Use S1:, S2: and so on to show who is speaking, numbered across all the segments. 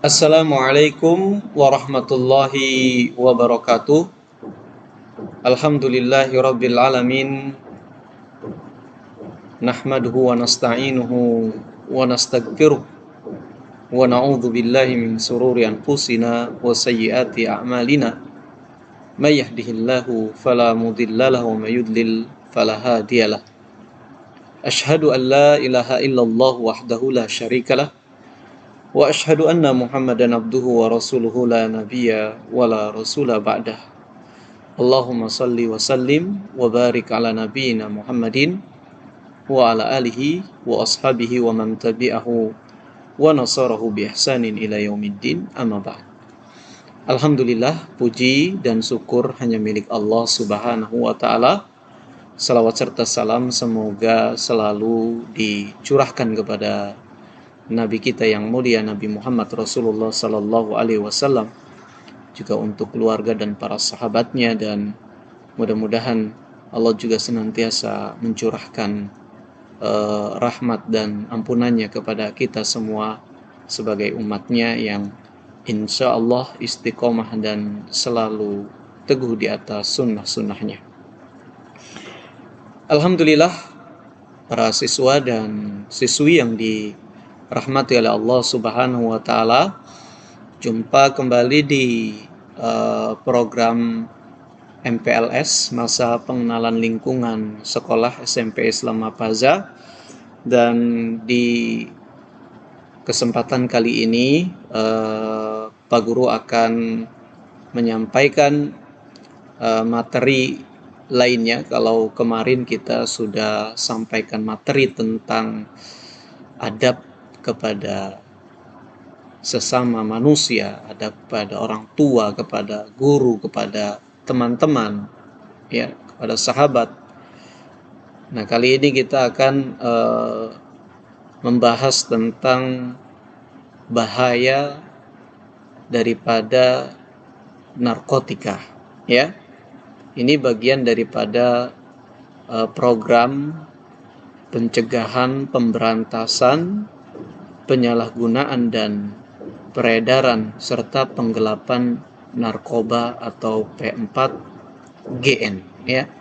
S1: Assalamualaikum warahmatullahi wabarakatuh. Alhamdulillahi rabbil alamin. Nahmaduhu wa nasta'inuhu wa nastaghfiruh wa na'udzu billahi min sururi anfusina wa sayyiati a'malina. May yahdihillahu fala mudilla lahu wa may yudlil fala hadiyalah. Asyhadu an la ilaha illallah wahdahu la syarikalah wa asyhadu anna Muhammadan abduhu wa rasuluhu la nabiyya wa la rasula ba'dah. Allahumma salli wa sallim wa barik ala nabiyyina Muhammadin wa ala alihi wa ashabihi wa man tabi'ahu wa nasarahu bi ihsanin ila yaumiddin, amma ba'd. Alhamdulillah, puji dan syukur hanya milik Allah Subhanahu wa taala. Salawat serta salam semoga selalu dicurahkan kepada Nabi kita yang mulia, Nabi Muhammad Rasulullah sallallahu alaihi wasallam, juga untuk keluarga dan para sahabatnya, dan mudah-mudahan Allah juga senantiasa mencurahkan rahmat dan ampunannya kepada kita semua sebagai umatnya yang insya Allah istiqomah dan selalu teguh di atas sunnah-sunnahnya. Alhamdulillah, para siswa dan siswi yang dirahmati oleh Allah Subhanahu wa taala, jumpa kembali di program MPLS, Masa Pengenalan Lingkungan Sekolah SMP Islam Mafaza. Dan di kesempatan kali ini Pak Guru akan menyampaikan materi lainnya. Kalau kemarin kita sudah sampaikan materi tentang adab kepada sesama manusia, adab kepada orang tua, kepada guru, kepada teman-teman, ya, kepada sahabat. Nah, kali ini kita akan membahas tentang bahaya daripada narkotika, ya. Ini bagian daripada program pencegahan, pemberantasan penyalahgunaan dan peredaran serta penggelapan narkoba atau P4GN, ya.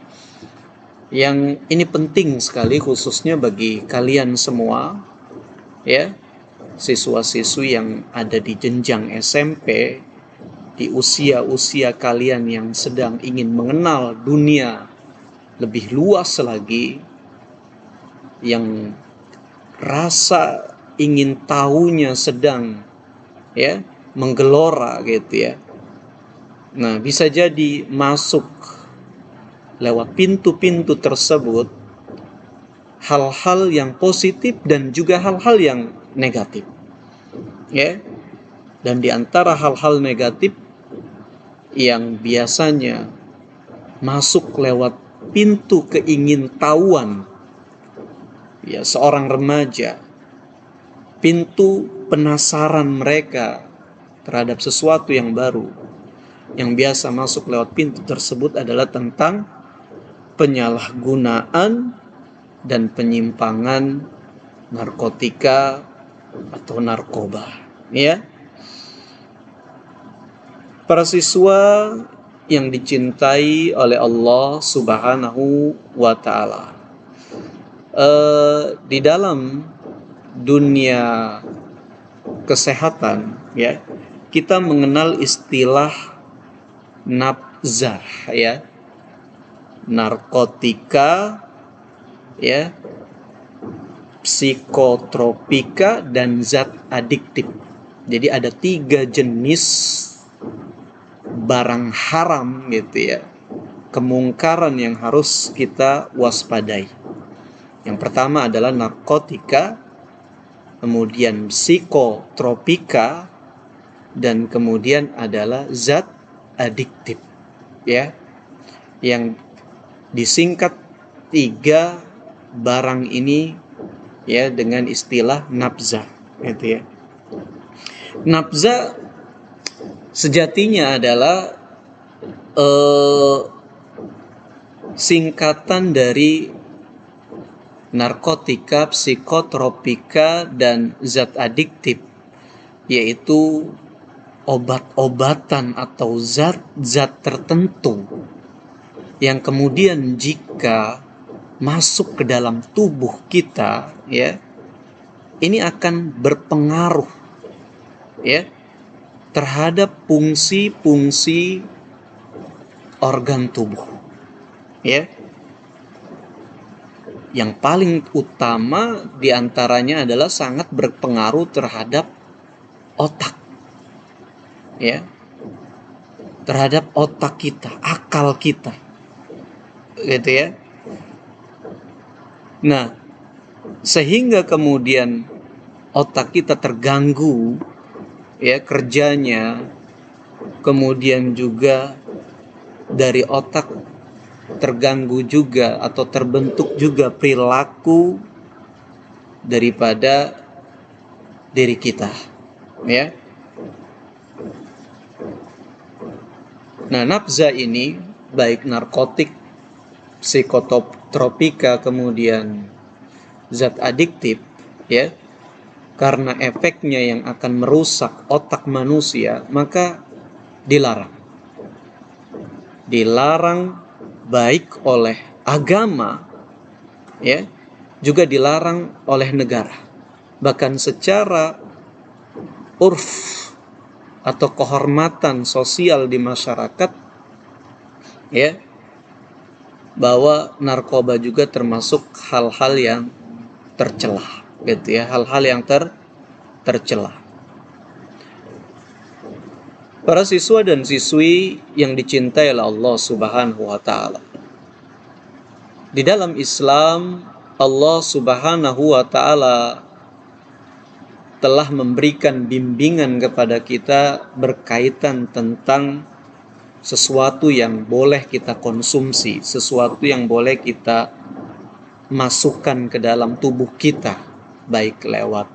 S1: Yang ini penting sekali khususnya bagi kalian semua, ya, siswa-siswi yang ada di jenjang SMP, di usia-usia kalian yang sedang ingin mengenal dunia lebih luas lagi, yang rasa ingin tahunya sedang, ya, menggelora gitu, ya. Nah, bisa jadi masuk lewat pintu-pintu tersebut hal-hal yang positif dan juga hal-hal yang negatif, ya. Dan di antara hal-hal negatif yang biasanya masuk lewat pintu keingintahuan, ya, seorang remaja, pintu penasaran mereka terhadap sesuatu yang baru, yang biasa masuk lewat pintu tersebut adalah tentang penyalahgunaan dan penyimpangan narkotika atau narkoba, ya. Para siswa yang dicintai oleh Allah Subhanahu wa taala, di dalam dunia kesehatan, ya, kita mengenal istilah nafzah, ya, narkotika, ya, psikotropika dan zat adiktif. Jadi ada 3 jenis barang haram gitu, ya, kemungkaran yang harus kita waspadai. Yang pertama adalah narkotika, kemudian psikotropika, dan kemudian adalah zat adiktif, ya, yang disingkat 3 barang ini, ya, dengan istilah nafzah, gitu, ya. Nafzah sejatinya adalah singkatan dari narkotika, psikotropika, dan zat adiktif, yaitu obat-obatan atau zat-zat tertentu yang kemudian jika masuk ke dalam tubuh kita, ya, ini akan berpengaruh, ya, terhadap fungsi-fungsi organ tubuh, ya. Yang paling utama diantaranya adalah sangat berpengaruh terhadap otak, ya, terhadap otak kita, akal kita, gitu ya. Nah, sehingga kemudian otak kita terganggu, ya, kerjanya, kemudian juga dari otak terganggu juga atau terbentuk juga perilaku daripada diri kita, ya. Nah, nafza ini baik narkotik, psikotropika, kemudian zat adiktif, ya, karena efeknya yang akan merusak otak manusia, maka dilarang. Dilarang baik oleh agama, ya, juga dilarang oleh negara. Bahkan secara urf atau kehormatan sosial di masyarakat, ya, bahwa narkoba juga termasuk hal-hal yang tercela, gitu ya, hal-hal yang tercela. Para siswa dan siswi yang dicintai oleh Allah Subhanahu wa taala. Di dalam Islam, Allah Subhanahu wa taala telah memberikan bimbingan kepada kita berkaitan tentang sesuatu yang boleh kita konsumsi, sesuatu yang boleh kita masukkan ke dalam tubuh kita, baik lewat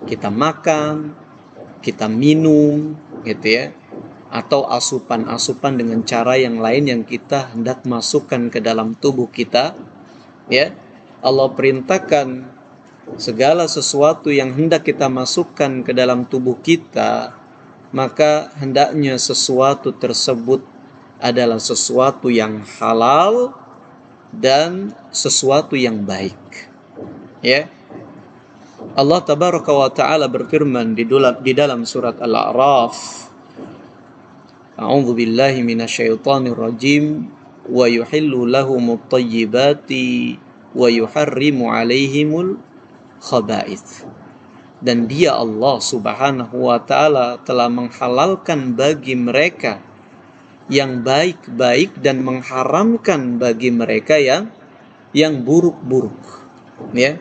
S1: kita makan, kita minum, gitu ya, atau asupan-asupan dengan cara yang lain yang kita hendak masukkan ke dalam tubuh kita, ya. Allah perintahkan segala sesuatu yang hendak kita masukkan ke dalam tubuh kita, maka hendaknya sesuatu tersebut adalah sesuatu yang halal dan sesuatu yang baik, ya. Allah tabaraka wa ta'ala berfirman di dalam surat Al-A'raf, A'udzu billahi minasyaitonir rajim, wa yuhillu lahumut thayyibati wa yuharrimu 'alaihimul khaba'ith. Dan Dia Allah Subhanahu wa taala telah menghalalkan bagi mereka yang baik-baik dan mengharamkan bagi mereka yang buruk-buruk, ya.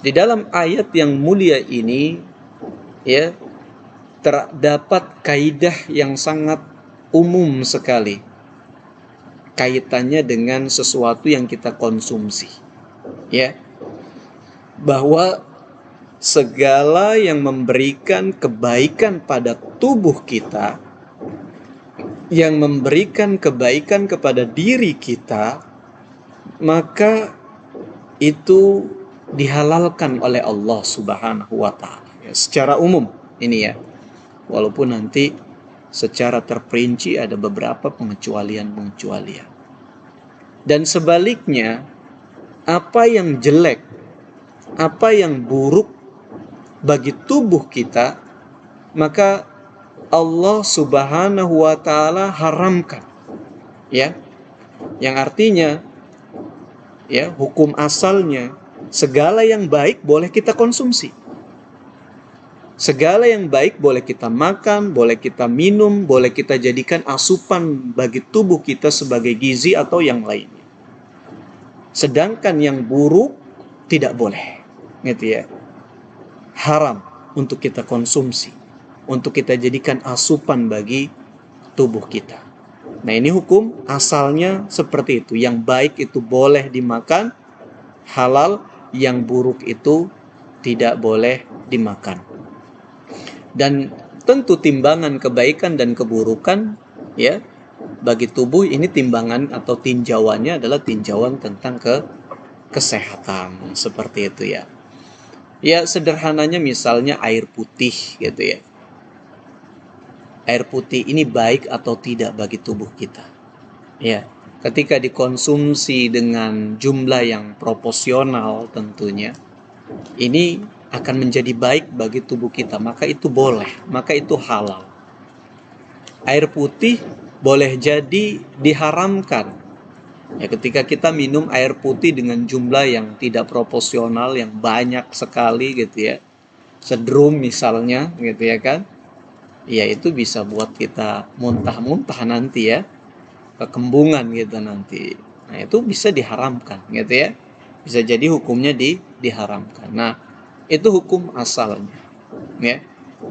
S1: Di dalam ayat yang mulia ini, ya, terdapat kaidah yang sangat umum sekali kaitannya dengan sesuatu yang kita konsumsi, ya, bahwa segala yang memberikan kebaikan pada tubuh kita, yang memberikan kebaikan kepada diri kita, maka itu dihalalkan oleh Allah Subhanahu wa taala, ya, secara umum ini, ya. Walaupun nanti secara terperinci ada beberapa pengecualian-pengecualian. Dan sebaliknya, apa yang jelek, apa yang buruk bagi tubuh kita, maka Allah Subhanahu wa taala haramkan, ya. Yang artinya, ya, hukum asalnya segala yang baik boleh kita konsumsi. Segala yang baik boleh kita makan, boleh kita minum, boleh kita jadikan asupan bagi tubuh kita sebagai gizi atau yang lainnya. Sedangkan yang buruk tidak boleh, gitu ya. Haram untuk kita konsumsi, untuk kita jadikan asupan bagi tubuh kita. Nah, ini hukum asalnya seperti itu. Yang baik itu boleh dimakan, halal. Yang buruk itu tidak boleh dimakan. Dan tentu timbangan kebaikan dan keburukan, ya, bagi tubuh ini timbangan atau tinjauannya adalah tinjauan tentang kesehatan, seperti itu, ya. Ya sederhananya misalnya air putih gitu ya. Air putih ini baik atau tidak bagi tubuh kita. Ya, ketika dikonsumsi dengan jumlah yang proporsional tentunya, ini akan menjadi baik bagi tubuh kita, maka itu boleh, maka itu halal. Air putih boleh jadi diharamkan. Ya, ketika kita minum air putih dengan jumlah yang tidak proporsional, yang banyak sekali gitu ya, sedrum misalnya gitu ya kan, ya itu bisa buat kita muntah-muntah nanti ya, kekembungan gitu nanti. Nah itu bisa diharamkan gitu ya, bisa jadi hukumnya diharamkan. Nah itu hukum asalnya ya.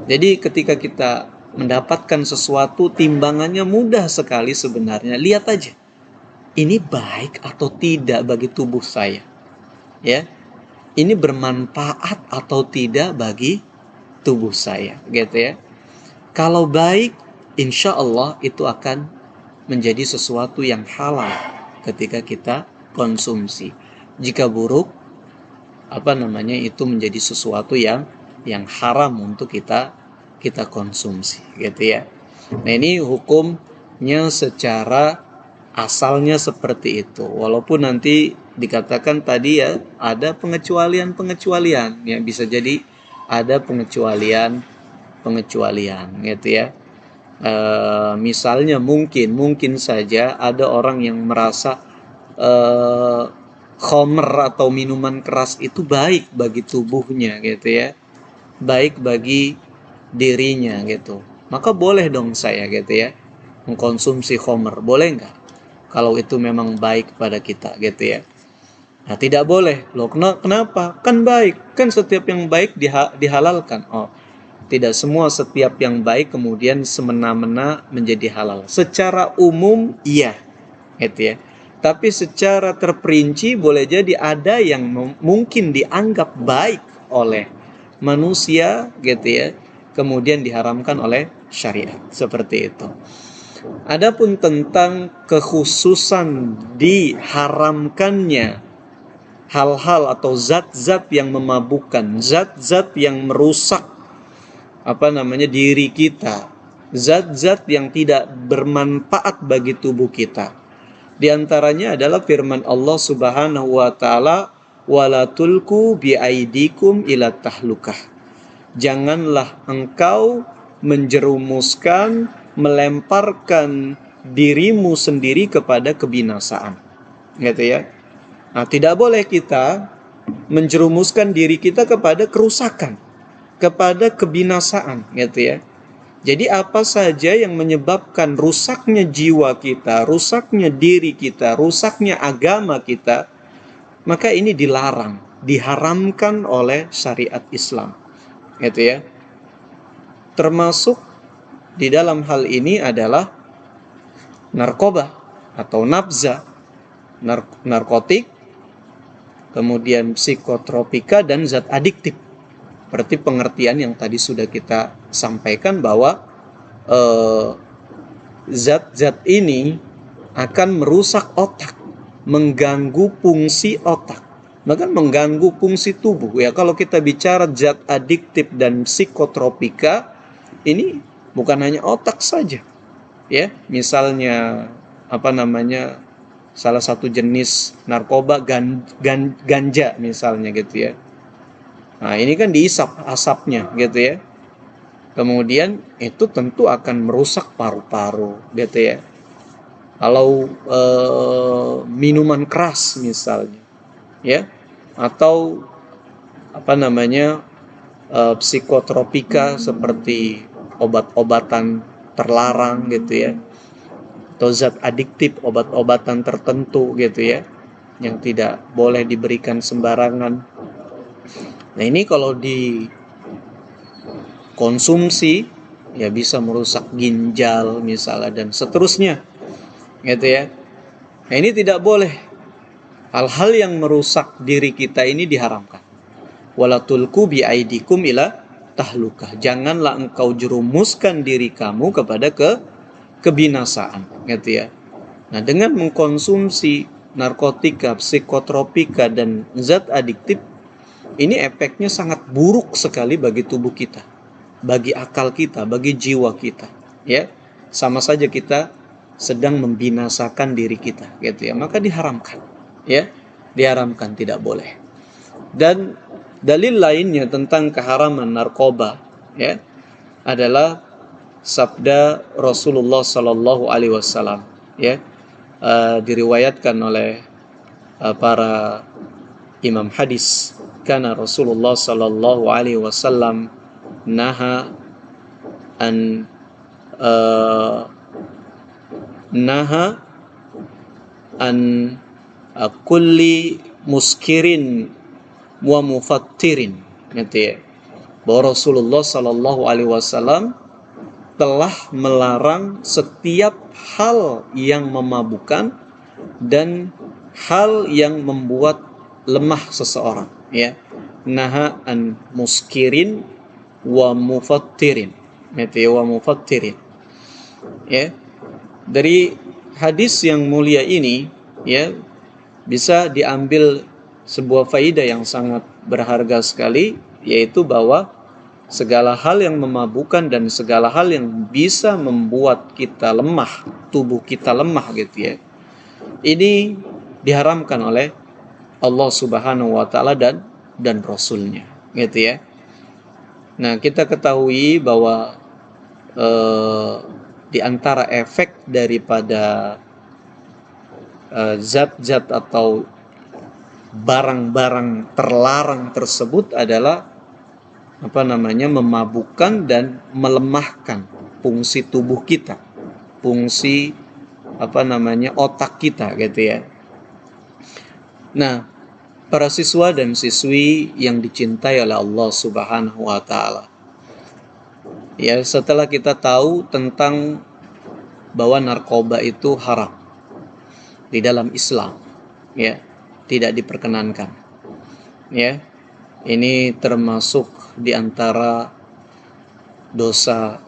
S1: Jadi ketika kita mendapatkan sesuatu, timbangannya mudah sekali sebenarnya. Lihat aja, ini baik atau tidak bagi tubuh saya ya, ini bermanfaat atau tidak bagi tubuh saya gitu ya. Kalau baik, insya Allah itu akan menjadi sesuatu yang halal ketika kita konsumsi. Jika buruk, itu menjadi sesuatu yang haram untuk kita konsumsi gitu ya. Nah ini hukumnya secara asalnya seperti itu. Walaupun nanti dikatakan tadi ya ada pengecualian yang bisa jadi ada pengecualian gitu ya. Misalnya mungkin saja ada orang yang merasa khamr atau minuman keras itu baik bagi tubuhnya gitu ya, baik bagi dirinya gitu, maka boleh dong saya gitu ya mengkonsumsi khamr, boleh nggak kalau itu memang baik pada kita gitu ya. Nah tidak boleh loh, kenapa, kan baik, kan setiap yang baik dihalalkan. Oh tidak semua setiap yang baik kemudian semena-mena menjadi halal. Secara umum iya, gitu ya. Tapi secara terperinci boleh jadi ada yang mungkin dianggap baik oleh manusia, gitu ya. Kemudian diharamkan oleh syariat, seperti itu. Adapun tentang kekhususan diharamkannya hal-hal atau zat-zat yang memabukkan, zat-zat yang merusak diri kita, zat-zat yang tidak bermanfaat bagi tubuh kita. Di antaranya adalah firman Allah Subhanahu wa taala, wala tulku biaidikum ila tahlukah. Janganlah engkau menjerumuskan, melemparkan dirimu sendiri kepada kebinasaan. Gitu ya. Nah, tidak boleh kita menjerumuskan diri kita kepada kerusakan, kepada kebinasaan gitu ya. Jadi apa saja yang menyebabkan rusaknya jiwa kita, rusaknya diri kita, rusaknya agama kita, maka ini dilarang, diharamkan oleh syariat Islam. Gitu ya. Termasuk di dalam hal ini adalah narkoba atau nabza, narkotik, kemudian psikotropika dan zat adiktif. Berarti pengertian yang tadi sudah kita sampaikan bahwa zat-zat ini akan merusak otak, mengganggu fungsi otak, bahkan mengganggu fungsi tubuh ya. Kalau kita bicara zat adiktif dan psikotropika, ini bukan hanya otak saja ya. Misalnya salah satu jenis narkoba ganja misalnya gitu ya. Nah ini kan diisap asapnya gitu ya. Kemudian itu tentu akan merusak paru-paru gitu ya. Kalau minuman keras misalnya ya, atau psikotropika seperti obat-obatan terlarang gitu ya, atau zat adiktif, obat-obatan tertentu gitu ya, yang tidak boleh diberikan sembarangan. Nah ini kalau dikonsumsi ya bisa merusak ginjal misalnya dan seterusnya gitu ya. Nah ini tidak boleh. Hal-hal yang merusak diri kita ini diharamkan. Wala tulku biaidikum ila tahlukah. Janganlah engkau jerumuskan diri kamu kepada kebinasaan gitu ya. Nah dengan mengkonsumsi narkotika, psikotropika dan zat adiktif, ini efeknya sangat buruk sekali bagi tubuh kita, bagi akal kita, bagi jiwa kita, ya. Sama saja kita sedang membinasakan diri kita, gitu ya. Maka diharamkan, ya. Diharamkan, tidak boleh. Dan dalil lainnya tentang keharaman narkoba, ya, adalah sabda Rasulullah Sallallahu Alaihi Wasallam, ya, diriwayatkan oleh para imam hadis, karena Rasulullah Sallallahu Alaihi Wasallam naha an naha an kulli muskirin wa mufattirin, gitu ya. Bahwa Rasulullah Sallallahu Alaihi Wasallam telah melarang setiap hal yang memabukkan dan hal yang membuat lemah seseorang, ya. Naha an muskirin wa mufattirin, wa mufattirin, ya. Dari hadis yang mulia ini, ya, bisa diambil sebuah faidah yang sangat berharga sekali, yaitu bahwa segala hal yang memabukkan dan segala hal yang bisa membuat kita lemah, tubuh kita lemah, gitu ya, ini diharamkan oleh Allah Subhanahu wa taala dan Rasulnya, gitu ya. Nah, kita ketahui bahwa di antara efek daripada zat-zat atau barang-barang terlarang tersebut adalah memabukkan dan melemahkan fungsi tubuh kita, fungsi otak kita, gitu ya. Nah, para siswa dan siswi yang dicintai oleh Allah Subhanahu wa taala, ya, setelah kita tahu tentang bahwa narkoba itu haram di dalam Islam, ya, tidak diperkenankan, ya. Ini termasuk di antara dosa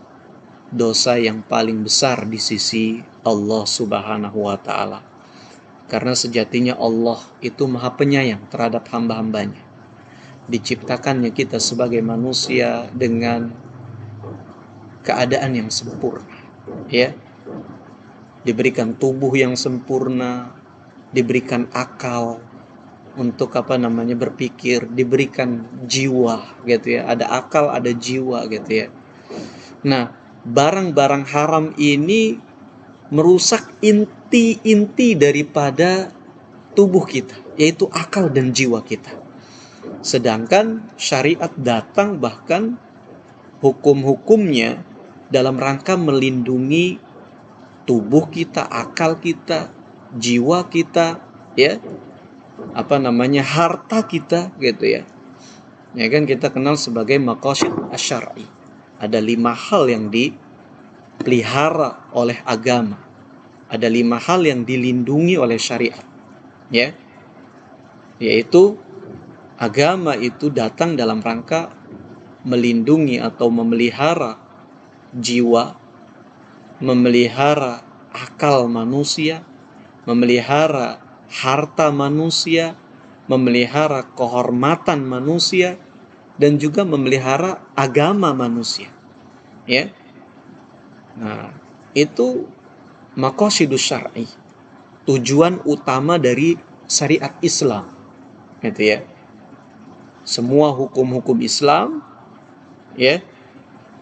S1: yang paling besar di sisi Allah Subhanahu wa taala. Karena sejatinya Allah itu Maha Penyayang terhadap hamba-hambanya. Diciptakannya kita sebagai manusia dengan keadaan yang sempurna, ya. Diberikan tubuh yang sempurna, diberikan akal untuk berpikir, diberikan jiwa, gitu ya. Ada akal, ada jiwa, gitu ya. Nah, barang-barang haram ini merusak inti daripada tubuh kita, yaitu akal dan jiwa kita. Sedangkan syariat datang bahkan hukum-hukumnya dalam rangka melindungi tubuh kita, akal kita, jiwa kita, ya, harta kita, gitu ya. Ya kan, kita kenal sebagai maqasid asy-syar'i. Ada 5 hal yang dipelihara oleh agama. Ada 5 hal yang dilindungi oleh syariat, ya. Yaitu agama itu datang dalam rangka melindungi atau memelihara jiwa, memelihara akal manusia, memelihara harta manusia, memelihara kehormatan manusia, dan juga memelihara agama manusia, ya. Nah, itu maqasidus syar'i, tujuan utama dari syariat Islam, gitu ya. Semua hukum-hukum Islam, ya,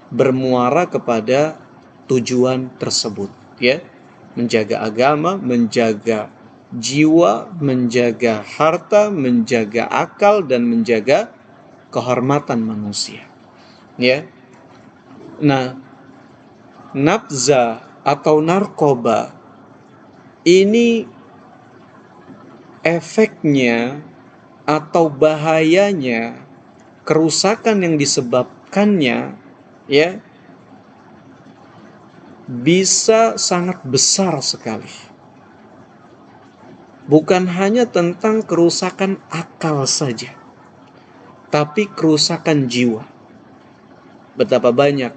S1: bermuara kepada tujuan tersebut, ya. Menjaga agama, menjaga jiwa, menjaga harta, menjaga akal, dan menjaga kehormatan manusia, ya. Nah, nabza atau narkoba ini efeknya atau bahayanya, kerusakan yang disebabkannya, ya, bisa sangat besar sekali. Bukan hanya tentang kerusakan akal saja, tapi kerusakan jiwa. Betapa banyak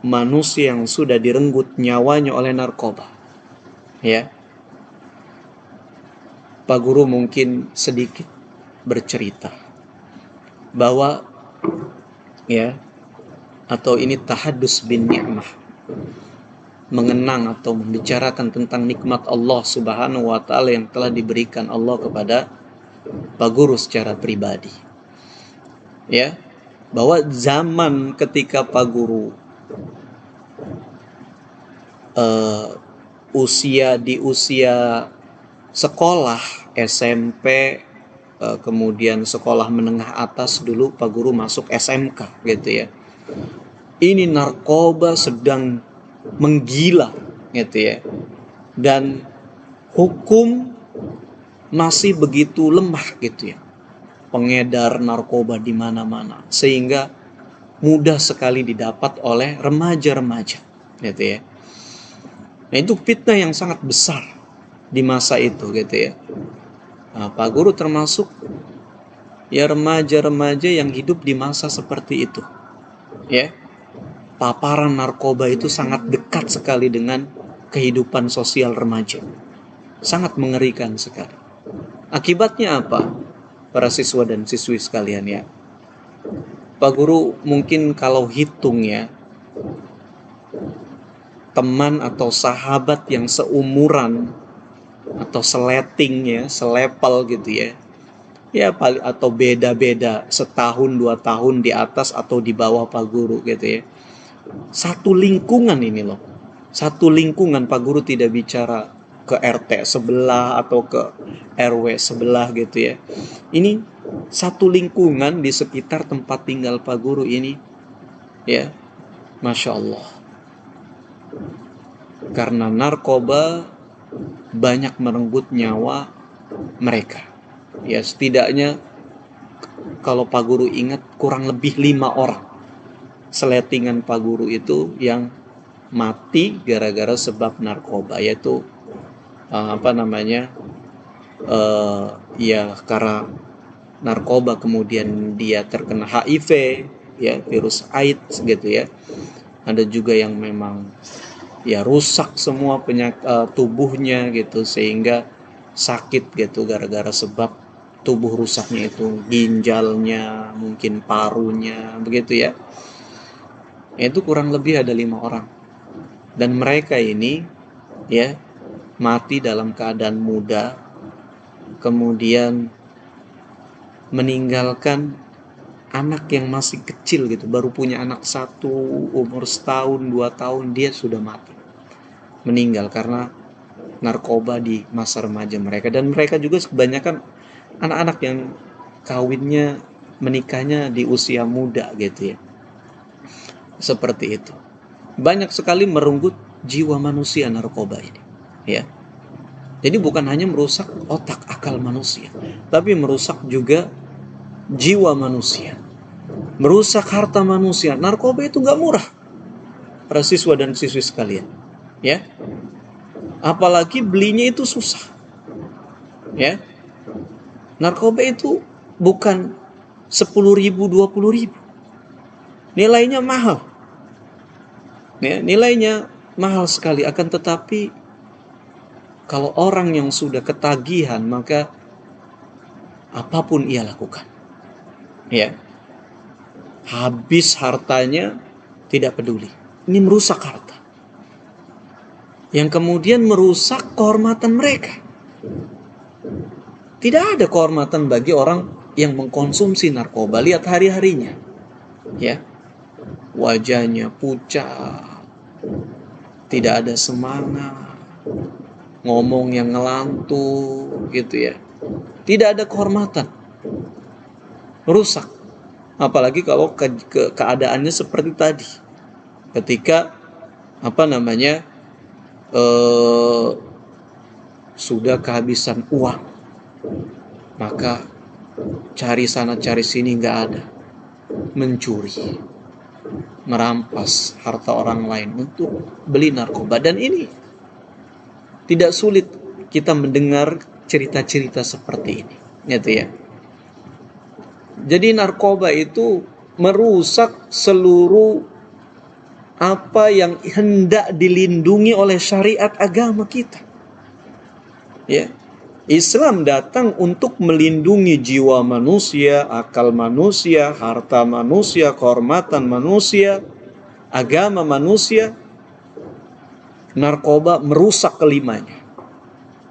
S1: manusia yang sudah direnggut nyawanya oleh narkoba, ya. Pak Guru mungkin sedikit bercerita bahwa ya, atau ini tahaddus bin ni'mah, mengenang atau membicarakan tentang nikmat Allah Subhanahu wa taala yang telah diberikan Allah kepada Pak Guru secara pribadi. Ya, bahwa zaman ketika Pak Guru usia sekolah SMP, kemudian sekolah menengah atas, dulu Pak Guru masuk SMK gitu ya. Ini narkoba sedang menggila gitu ya. Dan hukum masih begitu lemah gitu ya. Pengedar narkoba di mana-mana, sehingga mudah sekali didapat oleh remaja-remaja gitu ya. Nah, itu fitnah yang sangat besar di masa itu gitu ya. Nah, Pak Guru termasuk ya remaja-remaja yang hidup di masa seperti itu. Ya. Paparan narkoba itu sangat dekat sekali dengan kehidupan sosial remaja. Sangat mengerikan sekali. Akibatnya apa? Para siswa dan siswi sekalian ya. Pak Guru mungkin kalau hitung ya, teman atau sahabat yang seumuran atau seleting ya, selepel gitu ya. Ya paling atau beda-beda setahun 2 tahun di atas atau di bawah Pak Guru gitu ya. Satu lingkungan ini loh. Satu lingkungan, Pak Guru tidak bicara ke RT sebelah atau ke RW sebelah gitu ya. Ini satu lingkungan di sekitar tempat tinggal Pak Guru ini ya. Masya Allah. Karena narkoba banyak merenggut nyawa mereka. Ya setidaknya kalau Pak Guru ingat kurang lebih 5 orang seletingan Pak Guru itu yang mati gara-gara sebab narkoba, yaitu ya karena narkoba kemudian dia terkena HIV ya, virus AIDS gitu ya. Ada juga yang memang ya rusak semua tubuhnya gitu, sehingga sakit gitu gara-gara sebab tubuh rusaknya itu, ginjalnya, mungkin parunya begitu ya. Itu kurang lebih ada 5 orang. Dan mereka ini ya mati dalam keadaan muda, kemudian meninggalkan anak yang masih kecil gitu, baru punya anak 1, umur setahun 2 tahun dia sudah mati, meninggal karena narkoba di masa remaja mereka. Dan mereka juga kebanyakan anak-anak yang kawinnya, menikahnya di usia muda gitu ya. Seperti itu. Banyak sekali merenggut jiwa manusia narkoba ini ya. Jadi bukan hanya merusak otak akal manusia, tapi merusak juga jiwa manusia, merusak harta manusia. Narkoba itu gak murah, para siswa dan siswi sekalian ya. Apalagi belinya itu susah ya. Narkoba itu bukan 10.000, 20.000, nilainya mahal ya, nilainya mahal sekali. Akan tetapi kalau orang yang sudah ketagihan, maka apapun ia lakukan ya. Habis hartanya tidak peduli. Ini merusak harta, yang kemudian merusak kehormatan mereka. Tidak ada kehormatan bagi orang yang mengkonsumsi narkoba. Lihat hari-harinya ya, wajahnya pucat, tidak ada semangat, ngomong yang ngelantur gitu ya, tidak ada kehormatan, rusak. Apalagi kalau keadaannya seperti tadi, ketika sudah kehabisan uang, maka cari sana cari sini nggak ada, mencuri, merampas harta orang lain untuk beli narkoba. Dan ini tidak sulit kita mendengar cerita-cerita seperti ini gitu ya. Jadi narkoba itu merusak seluruh apa yang hendak dilindungi oleh syariat agama kita ya. Islam datang untuk melindungi jiwa manusia, akal manusia, harta manusia, kehormatan manusia, agama manusia. Narkoba merusak kelimanya.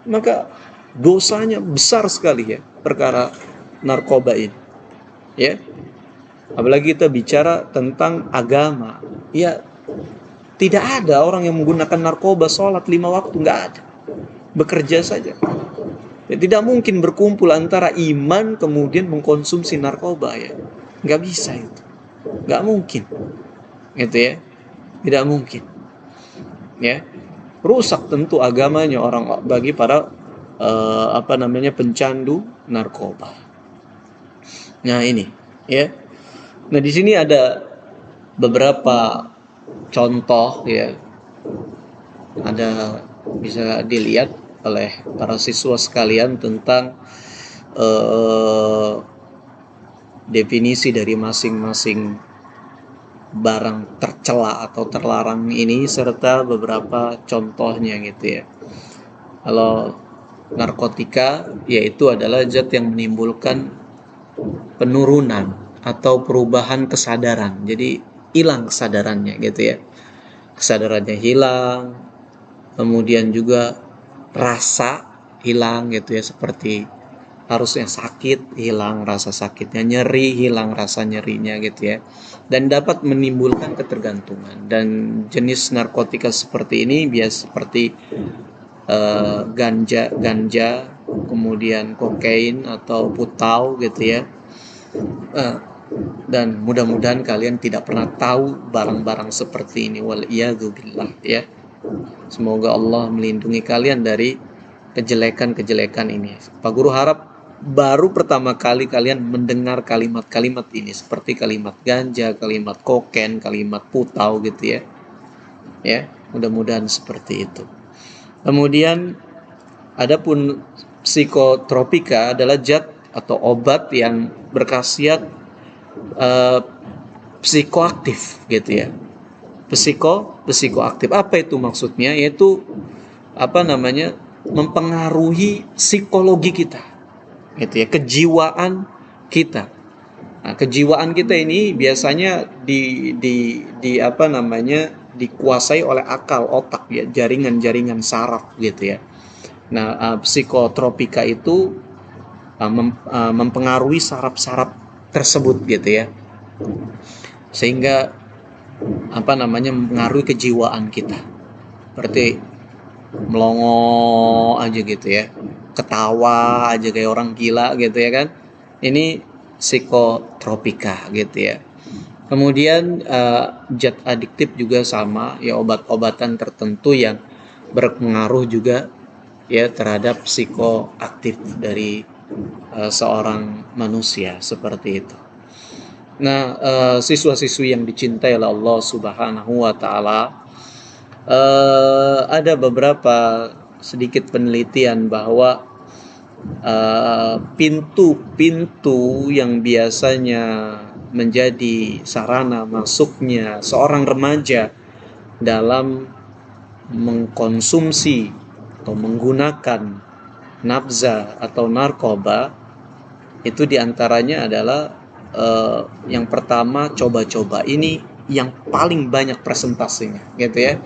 S1: Maka dosanya besar sekali ya perkara narkoba ini. Ya. Apalagi kita bicara tentang agama. Ya, tidak ada orang yang menggunakan narkoba sholat 5 waktu, nggak ada. Bekerja saja. Ya, tidak mungkin berkumpul antara iman kemudian mengkonsumsi narkoba ya. Nggak bisa itu. Nggak mungkin. Gitu ya. Tidak mungkin. Ya. Rusak tentu agamanya orang bagi para pencandu narkoba. Nah, ini ya. Nah, di sini ada beberapa contoh ya. Ada bisa dilihat oleh para siswa sekalian tentang definisi dari masing-masing barang tercela atau terlarang ini serta beberapa contohnya gitu ya. Kalau narkotika yaitu adalah zat yang menimbulkan penurunan atau perubahan kesadaran. Jadi hilang kesadarannya gitu ya. Kesadarannya hilang, kemudian juga rasa hilang gitu ya, seperti harusnya sakit hilang rasa sakitnya, nyeri hilang rasa nyerinya gitu ya, dan dapat menimbulkan ketergantungan. Dan jenis narkotika seperti ini biasa seperti ganja, kemudian kokain atau putau gitu ya. Dan mudah-mudahan kalian tidak pernah tahu barang-barang seperti ini, waliyadzubillah ya. Semoga Allah melindungi kalian dari kejelekan-kejelekan ini. Pak Guru harap baru pertama kali kalian mendengar kalimat-kalimat ini, seperti kalimat ganja, kalimat kokain, kalimat putau gitu ya. Ya, mudah-mudahan seperti itu. Kemudian adapun psikotropika adalah zat atau obat yang berkhasiat psikoaktif gitu ya. Psikoaktif apa itu maksudnya? Yaitu mempengaruhi psikologi kita gitu ya, kejiwaan kita. Nah, kejiwaan kita ini biasanya dikuasai oleh akal, otak ya, jaringan-jaringan saraf gitu ya. Nah, psikotropika itu mempengaruhi saraf-saraf tersebut gitu ya, sehingga mempengaruhi kejiwaan kita, berarti melongo aja gitu ya, ketawa aja kayak orang gila gitu ya kan. Ini psikotropika gitu ya. Kemudian zat adiktif juga sama ya, obat-obatan tertentu yang berpengaruh juga ya terhadap psikoaktif dari seorang manusia seperti itu. Nah, siswa-siswi yang dicintai oleh Allah Subhanahu wa taala, ada beberapa sedikit penelitian bahwa pintu-pintu yang biasanya menjadi sarana masuknya seorang remaja dalam mengkonsumsi atau menggunakan nabza atau narkoba itu diantaranya adalah yang pertama coba-coba. Ini yang paling banyak presentasinya gitu ya,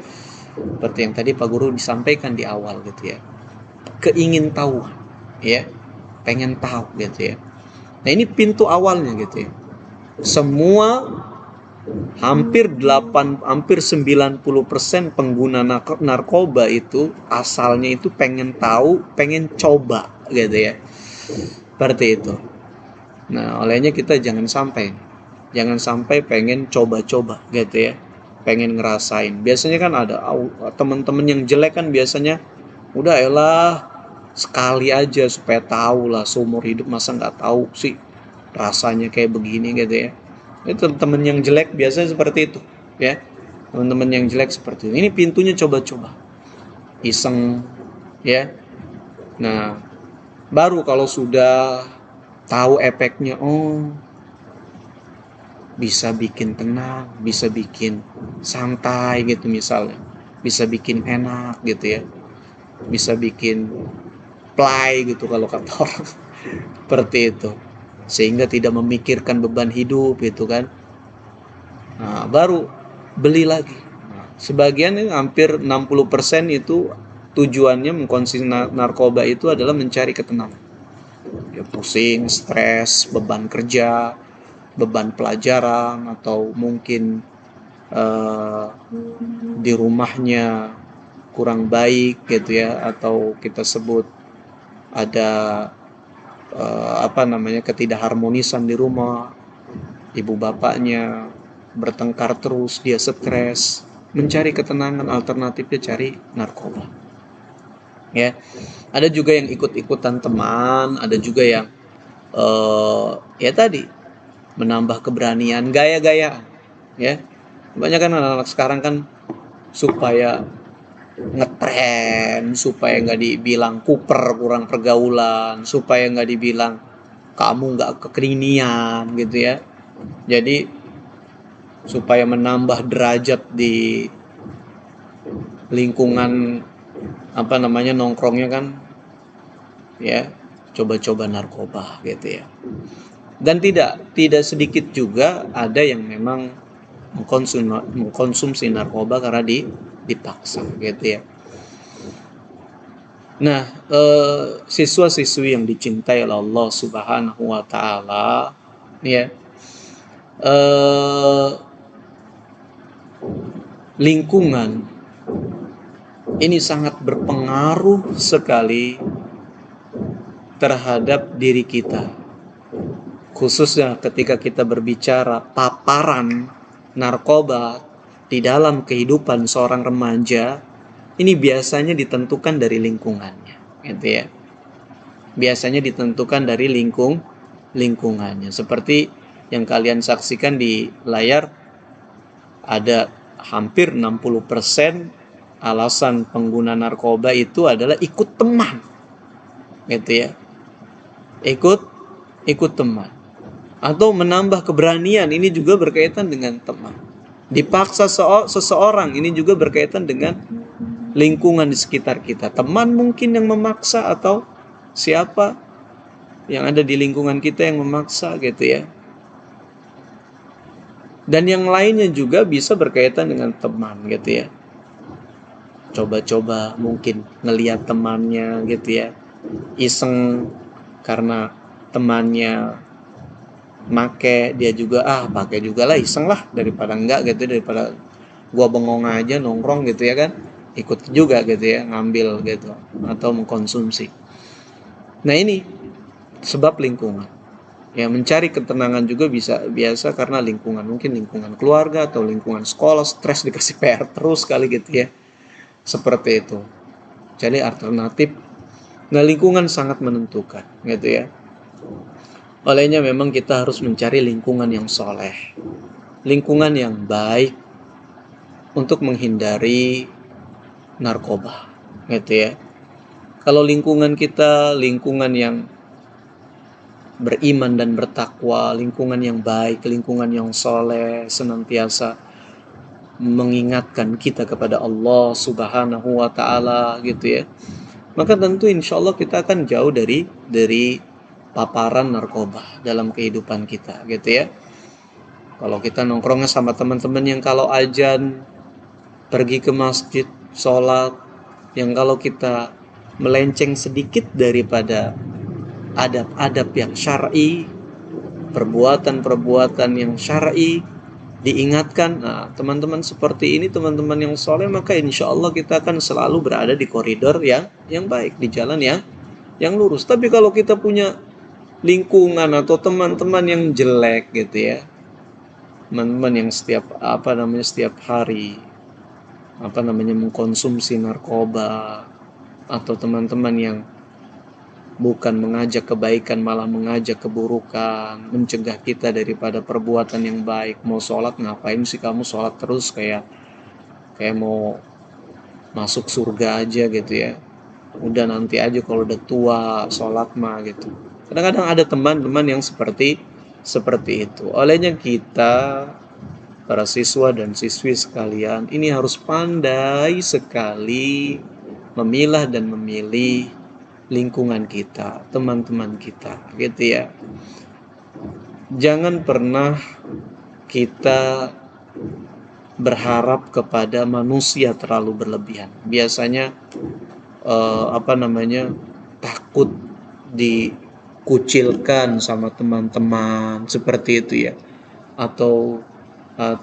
S1: seperti yang tadi Pak Guru disampaikan di awal gitu ya, keingintahuan ya, pengen tahu gitu ya. Nah, ini pintu awalnya gitu ya. Semua hampir 90% pengguna narkoba itu asalnya itu pengen tahu, pengen coba gitu ya, seperti itu. Nah, olehnya kita jangan sampai pengen coba-coba gitu ya, pengen ngerasain. Biasanya kan ada teman-teman yang jelek kan biasanya udah elah sekali aja supaya tahu lah, seumur hidup masa nggak tahu sih rasanya kayak begini gitu ya. Itu teman yang jelek biasanya seperti itu ya. Teman-teman yang jelek seperti itu. Ini pintunya coba-coba, iseng ya. Nah, baru kalau sudah tahu efeknya, oh bisa bikin tenang, bisa bikin santai gitu misalnya, bisa bikin enak gitu ya, bisa bikin supply gitu kalau kata orang. Seperti itu. Sehingga tidak memikirkan beban hidup gitu kan. Nah, baru beli lagi. Nah, sebagian hampir 60% itu tujuannya mengkonsumsi narkoba itu adalah mencari ketenangan. Ya, pusing, stres, beban kerja, beban pelajaran, atau mungkin di rumahnya kurang baik gitu ya, atau kita sebut ada ketidakharmonisan di rumah, ibu bapaknya bertengkar terus, dia stres, mencari ketenangan, alternatifnya cari narkoba. Ya, ada juga yang ikut-ikutan teman, ada juga yang ya tadi menambah keberanian, gaya-gayaan. Ya, kebanyakan anak-anak sekarang kan supaya ngetren, supaya nggak dibilang kuper, kurang pergaulan, supaya nggak dibilang kamu nggak kekinian gitu ya. Jadi supaya menambah derajat di lingkungan nongkrongnya kan, ya coba-coba narkoba gitu ya. Dan tidak sedikit juga ada yang memang mengkonsumsi narkoba karena dipaksa gitu ya. Nah, siswa-siswi yang dicintai oleh Allah Subhanahu wa taala, ya. Lingkungan ini sangat berpengaruh sekali terhadap diri kita. Khususnya ketika kita berbicara paparan narkoba di dalam kehidupan seorang remaja, ini biasanya ditentukan dari lingkungannya, gitu ya. Biasanya ditentukan dari lingkungannya. Seperti yang kalian saksikan di layar, ada hampir 60% alasan pengguna narkoba itu adalah ikut teman, gitu ya. Ikut teman. Atau menambah keberanian, ini juga berkaitan dengan teman. Dipaksa seseorang, ini juga berkaitan dengan lingkungan di sekitar kita. Teman mungkin yang memaksa, atau siapa yang ada di lingkungan kita yang memaksa gitu ya. Dan yang lainnya juga bisa berkaitan dengan teman gitu ya. Coba-coba mungkin ngelihat temannya gitu ya, iseng karena temannya make, dia juga pakai juga lah, iseng lah, daripada enggak gitu, daripada gua bengong aja nongkrong gitu ya kan, ikut juga gitu ya, ngambil gitu atau mengkonsumsi. Nah, ini sebab lingkungan. Ya, mencari ketenangan juga biasa karena lingkungan, mungkin lingkungan keluarga atau lingkungan sekolah, stres dikasih PR terus kali gitu ya. Seperti itu. Jadi alternatif. Nah, lingkungan sangat menentukan gitu ya. Olehnya memang kita harus mencari lingkungan yang soleh, lingkungan yang baik untuk menghindari narkoba gitu ya. Kalau lingkungan kita lingkungan yang beriman dan bertakwa, lingkungan yang baik, lingkungan yang soleh, senantiasa mengingatkan kita kepada Allah Subhanahu wa taala gitu ya, maka tentu insya Allah kita akan jauh dari paparan narkoba dalam kehidupan kita gitu ya. Kalau kita nongkrongnya sama teman-teman yang kalau azan pergi ke masjid sholat, yang kalau kita melenceng sedikit daripada adab-adab yang syar'i, perbuatan-perbuatan yang syar'i diingatkan, nah teman-teman seperti ini, teman-teman yang soleh, maka insya Allah kita akan selalu berada di koridor yang baik, di jalan yang lurus. Tapi kalau kita punya lingkungan atau teman-teman yang jelek gitu ya, teman-teman yang setiap hari mengkonsumsi narkoba, atau teman-teman yang bukan mengajak kebaikan malah mengajak keburukan, mencegah kita daripada perbuatan yang baik. Mau sholat, ngapain sih kamu sholat terus kayak mau masuk surga aja gitu ya, udah nanti aja kalau udah tua sholat mah gitu. Kadang-kadang ada teman-teman yang seperti itu. Olehnya kita, para siswa dan siswi sekalian, ini harus pandai sekali memilah dan memilih lingkungan kita, teman-teman kita, gitu ya. Jangan pernah kita berharap kepada manusia terlalu berlebihan. Biasanya takut dikucilkan sama teman-teman seperti itu ya, atau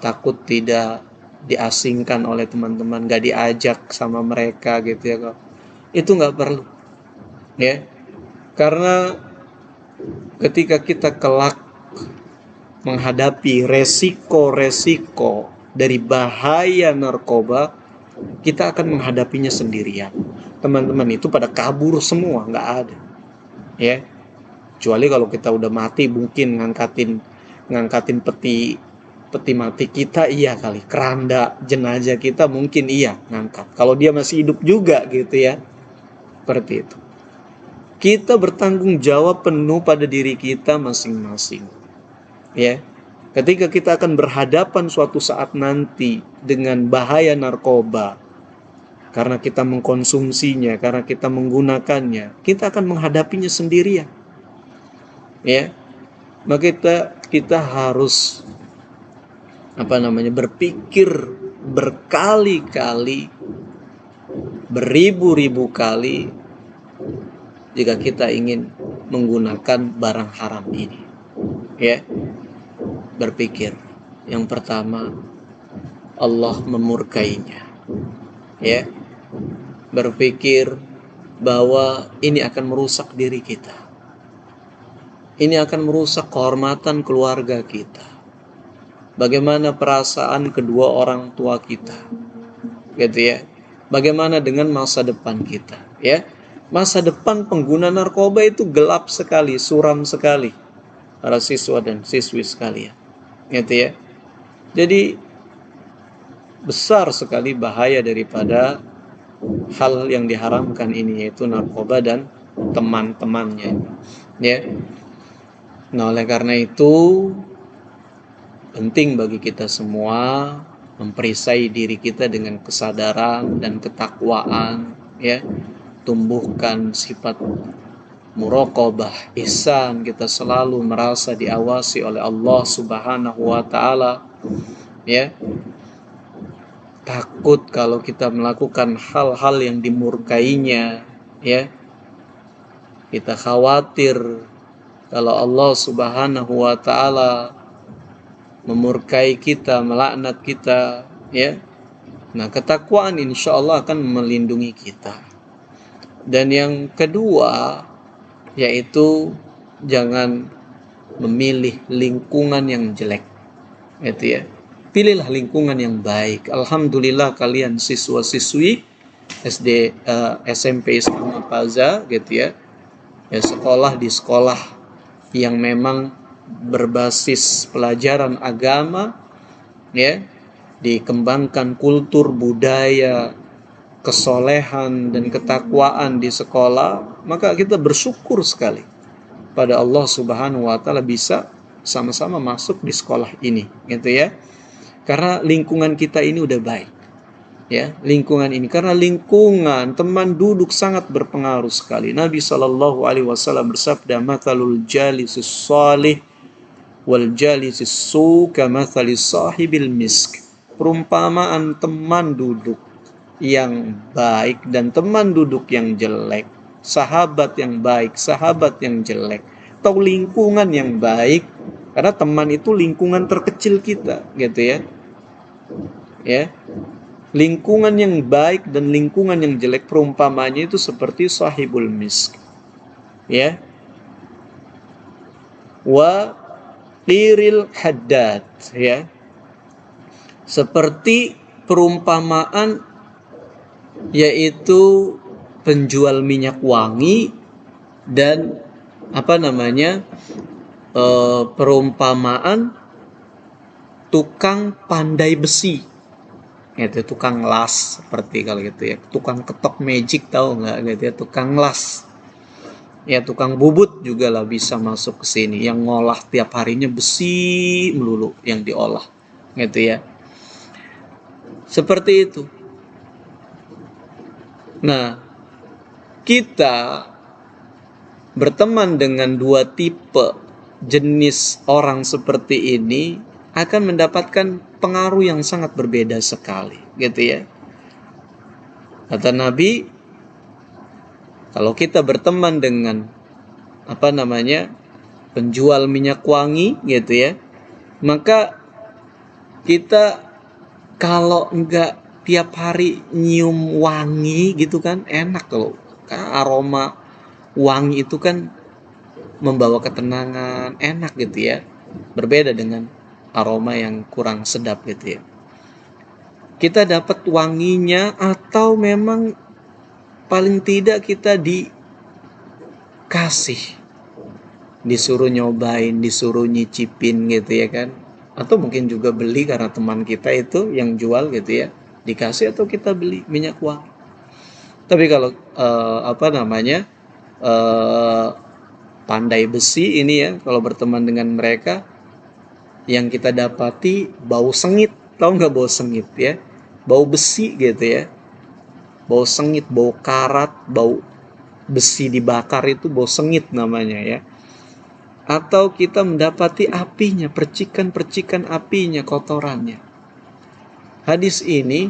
S1: takut tidak diasingkan oleh teman-teman, gak diajak sama mereka gitu ya. Itu nggak perlu ya, karena ketika kita kelak menghadapi resiko-resiko dari bahaya narkoba, kita akan menghadapinya sendirian. Teman-teman itu pada kabur semua, nggak ada ya, kecuali kalau kita udah mati mungkin ngangkatin peti mati kita, iya kali, keranda jenazah kita mungkin iya ngangkat kalau dia masih hidup juga gitu ya. Seperti itu, kita bertanggung jawab penuh pada diri kita masing-masing ya. Ketika kita akan berhadapan suatu saat nanti dengan bahaya narkoba, karena kita mengkonsumsinya, karena kita menggunakannya, kita akan menghadapinya sendirian ya. Maka kita harus berpikir berkali-kali, beribu-ribu kali jika kita ingin menggunakan barang haram ini ya. Berpikir, yang pertama, Allah memurkainya ya. Berpikir bahwa ini akan merusak diri kita, ini akan merusak kehormatan keluarga kita, bagaimana perasaan kedua orang tua kita gitu ya, bagaimana dengan masa depan kita ya. Masa depan pengguna narkoba itu gelap sekali, suram sekali, para siswa dan siswi sekalian gitu ya. Jadi besar sekali bahaya daripada hal yang diharamkan ini, yaitu narkoba dan teman-temannya ya. Nah, oleh karena itu penting bagi kita semua memperisai diri kita dengan kesadaran dan ketakwaan ya. Tumbuhkan sifat muraqabah, ihsan, kita selalu merasa diawasi oleh Allah Subhanahu wa taala ya. Takut kalau kita melakukan hal-hal yang dimurkainya ya. Kita khawatir kalau Allah Subhanahu wa taala memurkai kita, melaknat kita ya. Nah, ketakwaan insya Allah akan melindungi kita. Dan yang kedua, yaitu jangan memilih lingkungan yang jelek gitu ya. Pilihlah lingkungan yang baik. Alhamdulillah kalian siswa-siswi SD, SMP Islam Paza gitu ya, sekolah di sekolah yang memang berbasis pelajaran agama ya, dikembangkan kultur budaya, kesolehan dan ketakwaan di sekolah, maka kita bersyukur sekali pada Allah Subhanahu wa taala bisa sama-sama masuk di sekolah ini gitu ya. Karena lingkungan kita ini udah baik ya, lingkungan ini, karena lingkungan teman duduk sangat berpengaruh sekali. Nabi sallallahu alaihi wasallam bersabda, "Matsalul jalisis shalih wal jalisis su kamatsalis sahibil misk." Perumpamaan teman duduk yang baik dan teman duduk yang jelek, sahabat yang baik, sahabat yang jelek, atau lingkungan yang baik, karena teman itu lingkungan terkecil kita gitu ya. Ya. Lingkungan yang baik dan lingkungan yang jelek perumpamannya itu seperti sahibul misk. Ya. Wa qiril haddad ya. Seperti perumpamaan yaitu penjual minyak wangi dan perumpamaan tukang pandai besi, itu tukang las, seperti kalau gitu ya, tukang ketok magic, tahu nggak gitu ya, tukang las ya, tukang bubut juga lah bisa masuk ke sini, yang ngolah tiap harinya besi melulu yang diolah gitu ya, seperti itu. Nah, kita berteman dengan dua tipe jenis orang seperti ini akan mendapatkan pengaruh yang sangat berbeda sekali, gitu ya. Kata Nabi, kalau kita berteman dengan penjual minyak wangi, gitu ya, maka kita kalau enggak tiap hari nyium wangi gitu kan enak loh. Aroma wangi itu kan membawa ketenangan, enak gitu ya. Berbeda dengan aroma yang kurang sedap gitu ya. Kita dapat wanginya atau memang paling tidak kita dikasih, disuruh nyobain, disuruh nyicipin gitu ya kan. Atau mungkin juga beli karena teman kita itu yang jual gitu ya. Dikasih atau kita beli minyak wangi. Tapi kalau pandai besi ini ya, kalau berteman dengan mereka, yang kita dapati bau sengit. Tahu nggak bau sengit ya? Bau besi gitu ya. Bau sengit, bau karat, bau besi dibakar itu bau sengit namanya ya. Atau kita mendapati apinya, percikan-percikan apinya, kotorannya. Hadis ini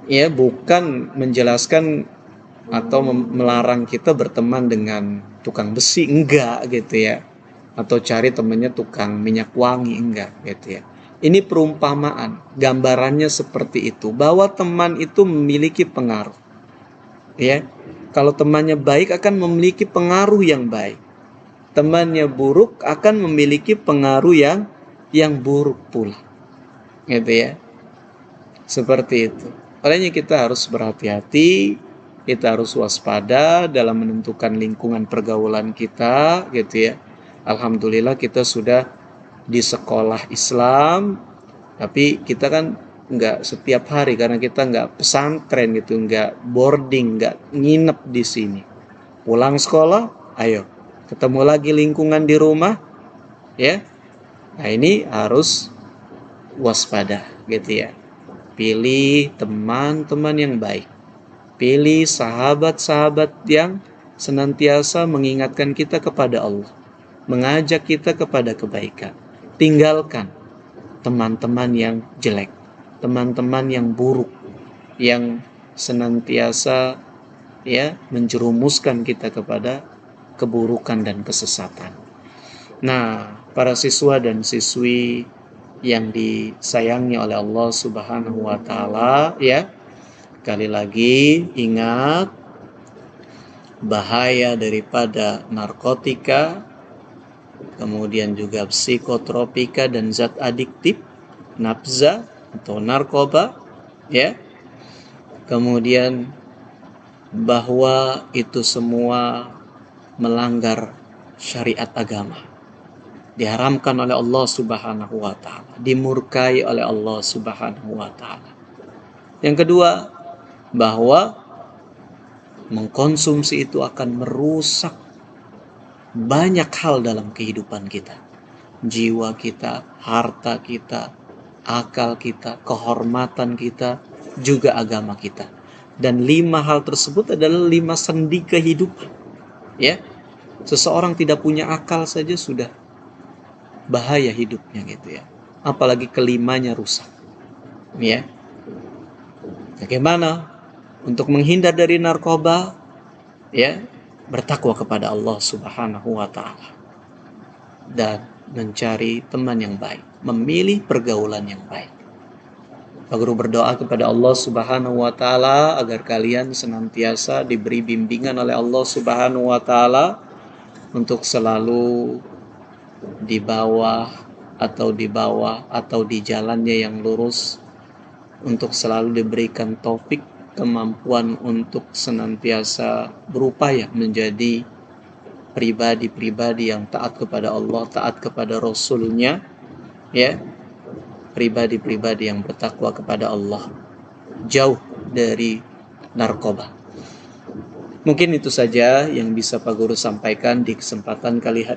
S1: ya bukan menjelaskan atau melarang kita berteman dengan tukang besi, enggak gitu ya. Atau cari temannya tukang minyak wangi, enggak gitu ya. Ini perumpamaan, gambarannya seperti itu, bahwa teman itu memiliki pengaruh. Ya. Kalau temannya baik akan memiliki pengaruh yang baik. Temannya buruk akan memiliki pengaruh yang buruk pula. Gitu ya. Seperti itu. Makanya kita harus berhati-hati, kita harus waspada dalam menentukan lingkungan pergaulan kita, gitu ya. Alhamdulillah kita sudah di sekolah Islam, tapi kita kan nggak setiap hari karena kita nggak pesantren gitu, nggak boarding, nggak nginep di sini. Pulang sekolah, ayo ketemu lagi lingkungan di rumah, ya. Nah ini harus waspada, gitu ya. Pilih teman-teman yang baik. Pilih sahabat-sahabat yang senantiasa mengingatkan kita kepada Allah, mengajak kita kepada kebaikan. Tinggalkan teman-teman yang jelek, teman-teman yang buruk, yang senantiasa ya menjerumuskan kita kepada keburukan dan kesesatan. Nah, para siswa dan siswi yang disayangi oleh Allah Subhanahu wa taala ya, sekali lagi ingat bahaya daripada narkotika, kemudian juga psikotropika dan zat adiktif, nafza atau narkoba ya. Kemudian bahwa itu semua melanggar syariat agama, diharamkan oleh Allah Subhanahu wa taala, dimurkai oleh Allah Subhanahu wa taala. Yang kedua, bahwa mengkonsumsi itu akan merusak banyak hal dalam kehidupan kita. Jiwa kita, harta kita, akal kita, kehormatan kita, juga agama kita. Dan 5 hal tersebut adalah 5 sendi kehidupan. Ya, seseorang tidak punya akal saja sudah bahaya hidupnya gitu ya. Apalagi kelimanya rusak. Ya. Bagaimana untuk menghindar dari narkoba? Ya, bertakwa kepada Allah Subhanahu wa taala dan mencari teman yang baik, memilih pergaulan yang baik. Pak Guru berdoa kepada Allah Subhanahu wa taala agar kalian senantiasa diberi bimbingan oleh Allah Subhanahu wa taala untuk selalu di bawah atau di jalannya yang lurus, untuk selalu diberikan taufik, kemampuan untuk senantiasa berupaya menjadi pribadi-pribadi yang taat kepada Allah, taat kepada Rasul-Nya, ya, pribadi-pribadi yang bertakwa kepada Allah, jauh dari narkoba. Mungkin itu saja yang bisa Pak Guru sampaikan di kesempatan kali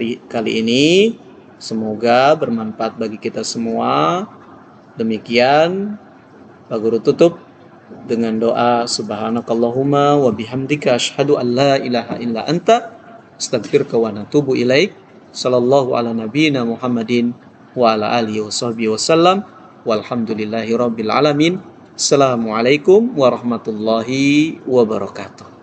S1: ini. Semoga bermanfaat bagi kita semua. Demikian Pak Guru tutup. dengan doa subhanakallahumma wa bihamdika asyhadu an la ilaha illa anta astaghfiruka wa natubu ilaik. Sallallahu ala nabiyyina Muhammadin wa ala alihi washabbihi wasallam. Walhamdulillahi rabbil alamin. Assalamualaikum warahmatullahi wabarakatuh.